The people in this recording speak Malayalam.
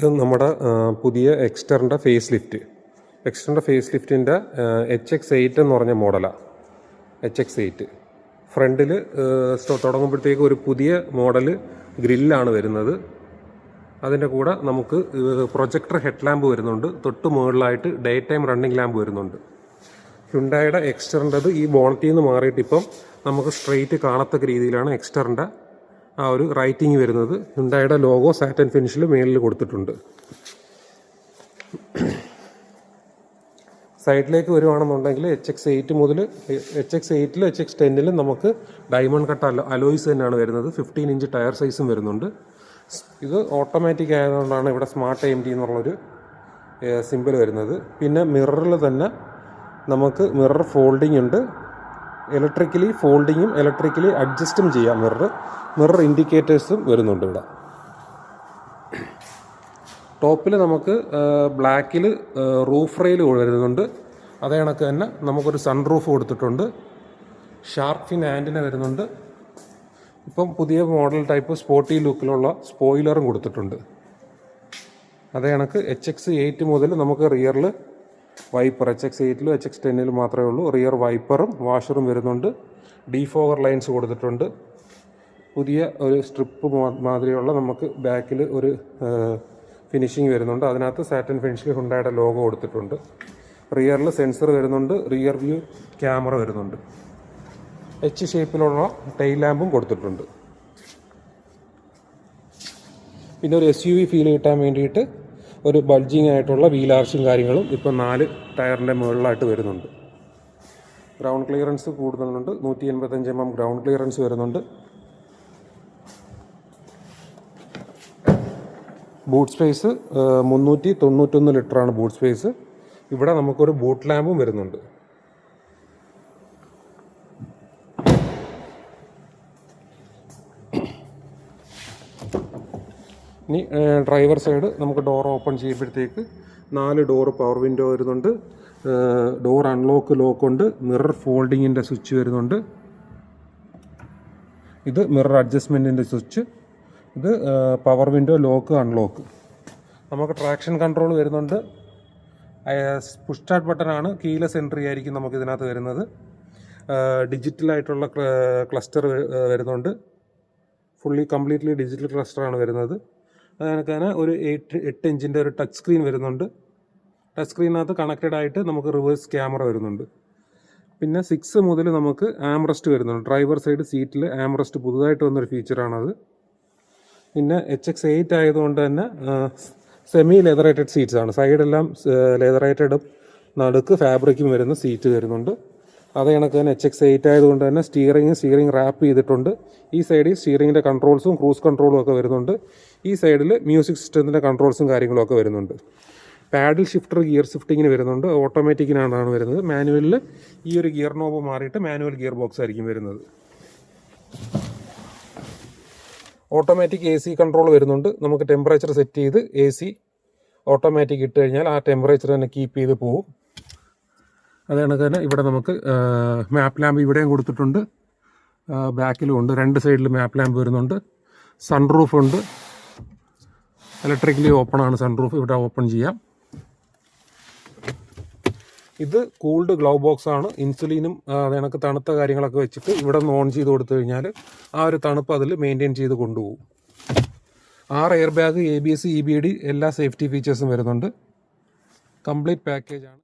ഇത് നമ്മുടെ പുതിയ എക്സ്റ്ററിൻ്റെ ഫേസ് ലിഫ്റ്റിൻ്റെ HX8 എന്ന് പറഞ്ഞ മോഡലാണ്. HX8 ഫ്രണ്ടിൽ തുടങ്ങുമ്പോഴത്തേക്ക് ഒരു പുതിയ മോഡൽ ഗ്രില്ലാണ് വരുന്നത്. അതിൻ്റെ കൂടെ നമുക്ക് പ്രൊജക്ടർ ഹെഡ് ലാമ്പ് വരുന്നുണ്ട്. തൊട്ട് മുകളിലായിട്ട് ഡേ ടൈം റണ്ണിങ് ലാമ്പ് വരുന്നുണ്ട്. ഹ്യുണ്ടായുടെ എക്സ്റ്ററിൻ്റെത് ഈ ബോണറ്റിൽ നിന്ന് മാറിയിട്ട് ഇപ്പം നമുക്ക് സ്ട്രെയിറ്റ് കാണത്തക്ക രീതിയിലാണ് എക്സ്റ്ററിൻ്റെ ആ ഒരു റൈറ്റിംഗ് വരുന്നത്. ഹ്യുണ്ടായുടെ ലോഗോ സാറ്റൻ ഫിനിഷിൽ മേളിൽ കൊടുത്തിട്ടുണ്ട്. സൈഡിലേക്ക് വരുവാണെന്നുണ്ടെങ്കിൽ HX8 മുതൽ HX8ലും HX10ലും നമുക്ക് ഡയമണ്ട് കട്ട് അലോയ്സ് തന്നെയാണ് വരുന്നത്. 15 ഇഞ്ച് ടയർ സൈസും വരുന്നുണ്ട്. ഇത് ഓട്ടോമാറ്റിക് ആയതുകൊണ്ടാണ് ഇവിടെ സ്മാർട്ട് AMD എന്നുള്ളൊരു സിമ്പിൾ വരുന്നത്. പിന്നെ മിററിൽ തന്നെ നമുക്ക് മിറർ ഫോൾഡിംഗ് ഉണ്ട്. ഇലക്ട്രിക്കലി ഫോൾഡിങ്ങും ഇലക്ട്രിക്കലി അഡ്ജസ്റ്റും ചെയ്യാം. മിറർ ഇൻഡിക്കേറ്റേഴ്സും വരുന്നുണ്ട് ഇവിടെ. ടോപ്പിൽ നമുക്ക് ബ്ലാക്കിൽ റൂഫ് റെയിൽ വരുന്നുണ്ട്. അതേ കണക്ക് തന്നെ നമുക്കൊരു സൺ റൂഫ് കൊടുത്തിട്ടുണ്ട്. ഷാർക്ക് ഫിൻ ആൻറ്റിന വരുന്നുണ്ട്. ഇപ്പം പുതിയ മോഡൽ ടൈപ്പ് സ്പോർട്ടി ലുക്കിലുള്ള സ്പോയിലറും കൊടുത്തിട്ടുണ്ട്. അതേ കണക്ക് HX8 മുതൽ നമുക്ക് റിയറിൽ വൈപ്പർ HX8ലും HX10ലും മാത്രമേ ഉള്ളൂ. റിയർ വൈപ്പറും വാഷറും വരുന്നുണ്ട്. ഡീഫോഗർ ലൈൻസ് കൊടുത്തിട്ടുണ്ട്. പുതിയ ഒരു സ്ട്രിപ്പ് മാതിരിയുള്ള നമുക്ക് ബാക്കിൽ ഒരു ഫിനിഷിങ് വരുന്നുണ്ട്. അതിനകത്ത് സാറ്റൻ ഫിനിഷിൽ ഹ്യുണ്ടായുടെ ലോഗോ കൊടുത്തിട്ടുണ്ട്. റിയറിൽ സെൻസർ വരുന്നുണ്ട്. റിയർ വ്യൂ ക്യാമറ വരുന്നുണ്ട്. H ഷേപ്പിലുള്ള ടെയിൽ ലാമ്പും കൊടുത്തിട്ടുണ്ട്. പിന്നെ ഒരു SUV ഫീൽ കിട്ടാൻ വേണ്ടിയിട്ട് ഒരു ബൾജിങ് ആയിട്ടുള്ള വീൽ ആർച്ചും കാര്യങ്ങളും ഇപ്പം 4 ടയറിൻ്റെ മുകളിലായിട്ട് വരുന്നുണ്ട്. ഗ്രൗണ്ട് ക്ലിയറൻസ് കൂടുതലുണ്ട്. 185 mm ഗ്രൗണ്ട് ക്ലിയറൻസ് വരുന്നുണ്ട്. ബൂട്ട് സ്പേസ് 391 ലിറ്ററാണ് ബൂട്ട് സ്പേസ്. ഇവിടെ നമുക്കൊരു ബൂട്ട് ലാമ്പും വരുന്നുണ്ട്. ഇനി ഡ്രൈവർ സൈഡ് നമുക്ക് ഡോർ ഓപ്പൺ ചെയ്യുമ്പോഴത്തേക്ക് 4 ഡോറ് പവർ വിൻഡോ വരുന്നുണ്ട്. ഡോർ അൺലോക്ക് ലോക്കുണ്ട്. മിറർ ഫോൾഡിങ്ങിൻ്റെ സ്വിച്ച് വരുന്നുണ്ട്. ഇത് മിറർ അഡ്ജസ്റ്റ്മെൻറ്റിൻ്റെ സ്വിച്ച്. ഇത് പവർ വിൻഡോ ലോക്ക് അൺലോക്ക്. നമുക്ക് ട്രാക്ഷൻ കൺട്രോൾ വരുന്നുണ്ട്. പുഷ് സ്റ്റാർട്ട് ബട്ടനാണ്. കീലെസ് എൻട്രി ആയിരിക്കും നമുക്ക് ഇതിനകത്ത് വരുന്നത്. ഡിജിറ്റലായിട്ടുള്ള ക്ലസ്റ്റർ വരുന്നുണ്ട്. കംപ്ലീറ്റ്ലി ഡിജിറ്റൽ ക്ലസ്റ്ററാണ് വരുന്നത്. അതിനൊക്കെ ഒരു 8 ഇഞ്ചിൻ്റെ ഒരു ടച്ച് സ്ക്രീൻ വരുന്നുണ്ട്. ടച്ച് സ്ക്രീനകത്ത് കണക്റ്റഡ് ആയിട്ട് നമുക്ക് റിവേഴ്സ് ക്യാമറ വരുന്നുണ്ട്. പിന്നെ 6 മുതൽ നമുക്ക് ആംറസ്റ്റ് വരുന്നുണ്ട്. ഡ്രൈവർ സൈഡ് സീറ്റിൽ ആംറസ്റ്റ് പുതുതായിട്ട് വന്നൊരു ഫീച്ചറാണത്. പിന്നെ HX8 ആയതുകൊണ്ട് തന്നെ സെമി ലെതറേറ്റഡ് സീറ്റ്സ് ആണ്. സൈഡെല്ലാം ലെതറേറ്റഡും നടുക്ക് ഫാബ്രിക്കും വരുന്ന സീറ്റ് വരുന്നുണ്ട്. അതേ കണക്ക് തന്നെ HX8 ആയതുകൊണ്ട് തന്നെ സ്റ്റിയറിംഗ് റാപ്പ് ചെയ്തിട്ടുണ്ട്. ഈ സൈഡിൽ സ്റ്റിയറിംഗിൻ്റെ കൺട്രോൾസും ക്രൂസ് കൺട്രോളും ഒക്കെ വരുന്നുണ്ട്. ഈ സൈഡിൽ മ്യൂസിക് സിസ്റ്റത്തിൻ്റെ കൺട്രോൾസും കാര്യങ്ങളും ഒക്കെ വരുന്നുണ്ട്. പാഡിൽ ഷിഫ്റ്റർ ഗിയർ ഷിഫ്റ്റിങ്ങിന് വരുന്നുണ്ട്. ഓട്ടോമാറ്റിക്കിനാണ് വരുന്നത്. മാനുവലിൽ ഈ ഒരു ഗിയർ നോബ് മാറിയിട്ട് മാനുവൽ ഗിയർ ബോക്സ് ആയിരിക്കും വരുന്നത്. ഓട്ടോമാറ്റിക് AC കൺട്രോൾ വരുന്നുണ്ട്. നമുക്ക് ടെമ്പറേച്ചർ സെറ്റ് ചെയ്ത് AC ഓട്ടോമാറ്റിക് ഇട്ട് കഴിഞ്ഞാൽ ആ ടെമ്പറേച്ചർ തന്നെ കീപ്പ് ചെയ്ത് പോകും. അത് കണക്ക് തന്നെ ഇവിടെ നമുക്ക് മാപ്പ് ലാമ്പ് ഇവിടെയും കൊടുത്തിട്ടുണ്ട്. ബാക്കിലും ഉണ്ട്. 2 സൈഡിൽ മാപ്പ് ലാമ്പ് വരുന്നുണ്ട്. സൺറൂഫ് ഉണ്ട്. ഇലക്ട്രിക്കലി ഓപ്പൺ ആണ് സൺറൂഫ്. ഇവിടെ ഓപ്പൺ ചെയ്യാം. ഇത് കൂൾഡ് ഗ്ലൗ ബോക്സ് ആണ്. ഇൻസുലിനും കണക്ക് തണുത്ത കാര്യങ്ങളൊക്കെ വെച്ചിട്ട് ഇവിടെ നിന്ന് ഓൺ ചെയ്ത് കൊടുത്തു കഴിഞ്ഞാൽ ആ ഒരു തണുപ്പ് അതിൽ മെയിൻറ്റെയിൻ ചെയ്ത് കൊണ്ടുപോകും. 6 എയർ ബാഗ്, ABS, EBD എല്ലാ സേഫ്റ്റി ഫീച്ചേഴ്സും വരുന്നുണ്ട്. കംപ്ലീറ്റ് പാക്കേജാണ്.